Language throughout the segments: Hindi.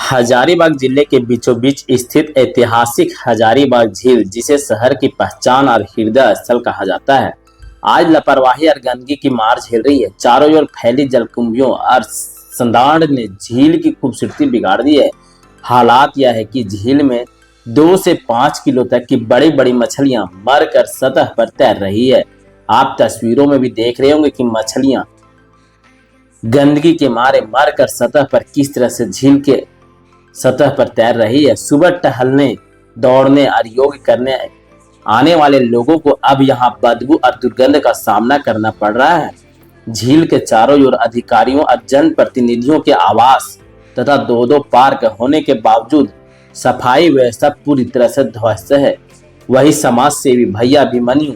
हजारीबाग जिले के बीचों बीच स्थित ऐतिहासिक हजारीबाग झील, जिसे शहर की पहचान और हृदय स्थल कहा जाता है, आज लापरवाही और गंदगी की मार झेल रही है। चारों ओर फैली जलकुंभियों और संदाड़ ने झील की खूबसूरती बिगाड़ दी है। हालात यह है कि झील में 2 से 5 किलो तक की बड़ी बड़ी मछलियां मरकर सतह पर तैर रही है। आप तस्वीरों में भी देख रहे होंगे कि मछलियां गंदगी के मारे मरकर सतह पर किस तरह से झील के सतह पर तैर रही है। सुबह टहलने, दौड़ने और योग करने आने वाले लोगों को अब यहाँ बदबू और दुर्गंध का सामना करना पड़ रहा है। झील के चारों ओर अधिकारियों और जनप्रतिनिधियों के आवास तथा दो पार्क होने के बावजूद सफाई व्यवस्था पूरी तरह से ध्वस्त है। वही समाज सेवी भैया अभिमन्यु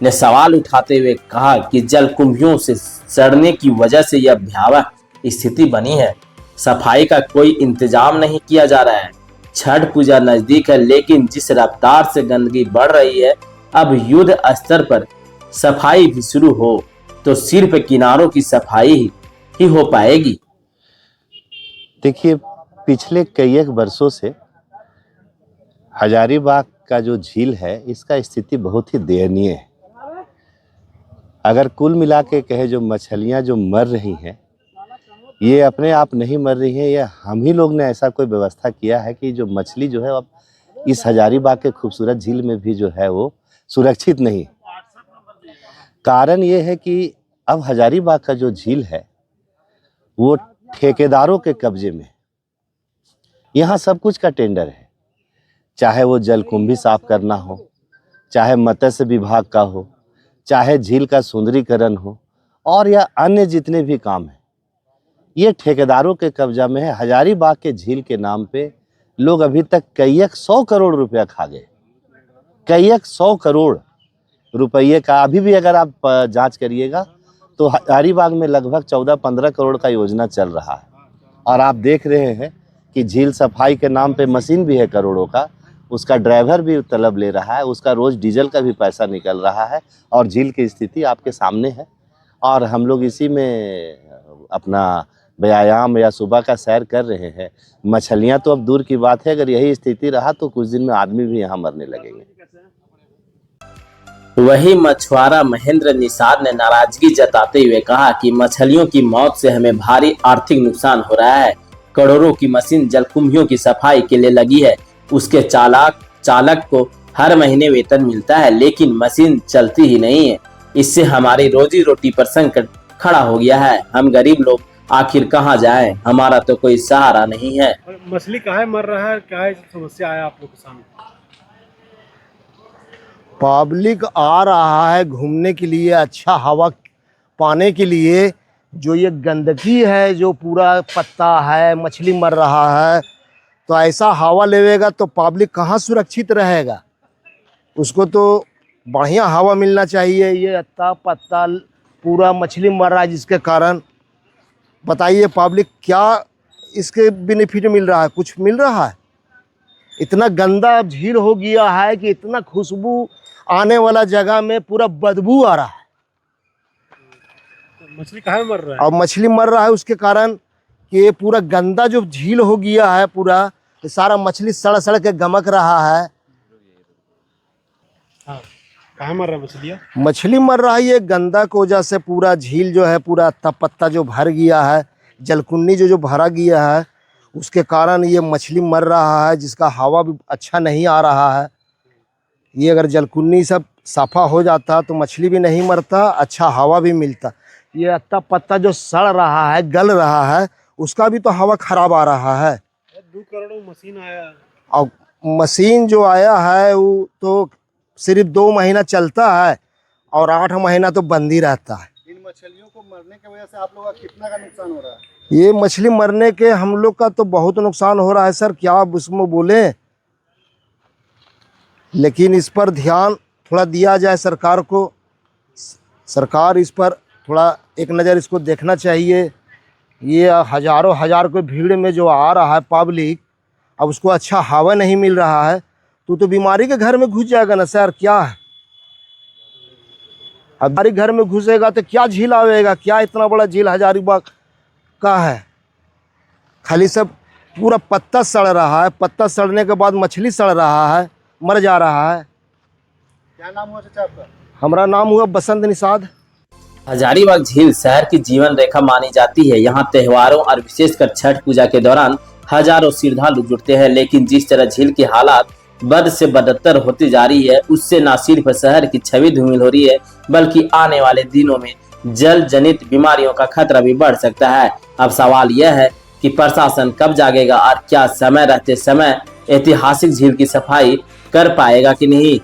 ने सवाल उठाते हुए कहा कि जलकुंभियों से सड़ने की वजह से यह भयावह स्थिति बनी है। सफाई का कोई इंतजाम नहीं किया जा रहा है। छठ पूजा नजदीक है, लेकिन जिस रफ्तार से गंदगी बढ़ रही है, अब युद्ध स्तर पर सफाई भी शुरू हो तो सिर्फ किनारों की सफाई ही हो पाएगी। देखिए, पिछले कई एक वर्षों से हजारीबाग का जो झील है, इसका स्थिति बहुत ही दयनीय है। अगर कुल मिला के कहे, जो मछलियां जो मर रही हैं, ये अपने आप नहीं मर रही है, ये हम ही लोग ने ऐसा कोई व्यवस्था किया है कि जो मछली जो है अब इस हजारीबाग के खूबसूरत झील में भी जो है वो सुरक्षित नहीं। कारण ये है कि अब हजारीबाग का जो झील है वो ठेकेदारों के कब्जे में। यहाँ सब कुछ का टेंडर है, चाहे वो जलकुंभी साफ करना हो, चाहे मत्स्य विभाग का हो, चाहे झील का सुंदरीकरण हो, और या अन्य जितने भी काम हैं, ये ठेकेदारों के कब्जा में है। हजारीबाग के झील के नाम पे लोग अभी तक कई 100 करोड़ रुपया खा गए। कई 100 करोड़ रुपये का अभी भी अगर आप जांच करिएगा तो हजारीबाग में लगभग 14-15 करोड़ का योजना चल रहा है। और आप देख रहे हैं कि झील सफाई के नाम पे मशीन भी है करोड़ों का, उसका ड्राइवर भी तलब ले रहा है, उसका रोज डीजल का भी पैसा निकल रहा है, और झील की स्थिति आपके सामने है। और हम लोग इसी में अपना व्यायाम या सुबह का सैर कर रहे हैं। मछलियां तो अब दूर की बात है, अगर यही स्थिति रहा तो कुछ दिन में आदमी भी यहाँ मरने लगेंगे। वही मछुआरा महेंद्र निषाद ने नाराजगी जताते हुए कहा कि मछलियों की मौत से हमें भारी आर्थिक नुकसान हो रहा है। करोड़ों की मशीन जलकुंभियों की सफाई के लिए लगी है। उसके चालक को हर महीने वेतन मिलता है, लेकिन मशीन चलती ही नहीं है। इससे हमारी रोजी रोटी पर संकट खड़ा हो गया है। हम गरीब लोग आखिर कहाँ जाएं? हमारा तो कोई सहारा नहीं है। मछली काहे मर रहा है, क्या समस्या है आप लोग के सामने? पब्लिक आ रहा है घूमने के लिए, अच्छा हवा पाने के लिए। जो ये गंदगी है, जो पूरा पत्ता है, मछली मर रहा है, तो ऐसा हवा लेवेगा तो पब्लिक कहाँ सुरक्षित रहेगा? उसको तो बढ़िया हवा मिलना चाहिए। ये अत्ता पत्ता पूरा मछली मर रहा है, जिसके कारण बताइए पब्लिक क्या इसके बेनिफिट मिल रहा है? कुछ मिल रहा है? इतना गंदा झील हो गया है कि इतना खुशबू आने वाला जगह में पूरा बदबू आ रहा है। मछली काहे मर रहा है? और मछली मर रहा है उसके कारण कि ये पूरा गंदा जो झील हो गया है, पूरा सारा मछली सड़ सड़ के गमक रहा है। हाँ, काहे मर रहा है मछलियाँ? मछली मर रहा है ये गंदा की वजह से। पूरा झील जो है पूरा अत्ता पत्ता जो भर गया है, जलकुन्नी जो भरा गया है, उसके कारण ये मछली मर रहा है, जिसका हवा भी अच्छा नहीं आ रहा है। ये अगर जलकुन्नी सब साफा हो जाता तो मछली भी नहीं मरता, अच्छा हवा भी मिलता। ये अत्ता पत्ता जो सड़ रहा है, गल रहा है, उसका भी तो हवा खराब आ रहा है। 2 करोड़ मशीन आया, और मशीन जो आया है वो तो सिर्फ 2 महीना चलता है और 8 महीना तो बंद ही रहता है। इन मछलियों को मरने की वजह से आप लोगों का कितना का नुकसान हो रहा है? ये मछली मरने के हम लोग का तो बहुत नुकसान हो रहा है सर, क्या आप उसमें बोले। लेकिन इस पर ध्यान थोड़ा दिया जाए सरकार को। सरकार इस पर थोड़ा एक नज़र इसको देखना चाहिए। ये हजारों हजार की भीड़ में जो आ रहा है पब्लिक, अब उसको अच्छा हवा नहीं मिल रहा है तो बीमारी के घर में घुस जाएगा ना सर। क्या है, अब बीमारी घर में घुसेगा तो क्या झील आवेगा? क्या इतना बड़ा झील हजारीबाग का है? खाली सब पूरा पत्ता सड़ रहा है, पत्ता सड़ने के बाद मछली सड़ रहा है, मर जा रहा है। क्या नाम हुआ चाचा आपका? हमारा नाम हुआ बसंत निषाद। हजारीबाग झील शहर की जीवन रेखा मानी जाती है। यहाँ त्योहारों और विशेषकर छठ पूजा के दौरान हजारों श्रद्धालु जुटते हैं, लेकिन जिस तरह झील की हालात बद से बदतर होती जा रही है, उससे न सिर्फ शहर की छवि धूमिल हो रही है, बल्कि आने वाले दिनों में जल जनित बीमारियों का खतरा भी बढ़ सकता है। अब सवाल यह है कि प्रशासन कब जागेगा और क्या समय रहते समय ऐतिहासिक झील की सफाई कर पाएगा कि नहीं।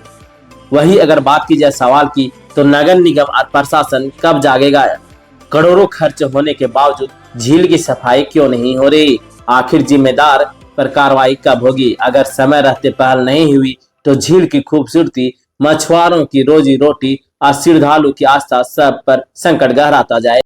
वही अगर बात की जाए सवाल की, तो नगर निगम और प्रशासन कब जागेगा। करोड़ों खर्च होने के बावजूद झील की सफाई क्यों नहीं हो रही। आखिर जिम्मेदार पर कार्रवाई कब होगी। अगर समय रहते पहल नहीं हुई तो झील की खूबसूरती, मछुआरों की रोजी रोटी और श्रद्धालु की आस्था सब पर संकट गहराता जाए।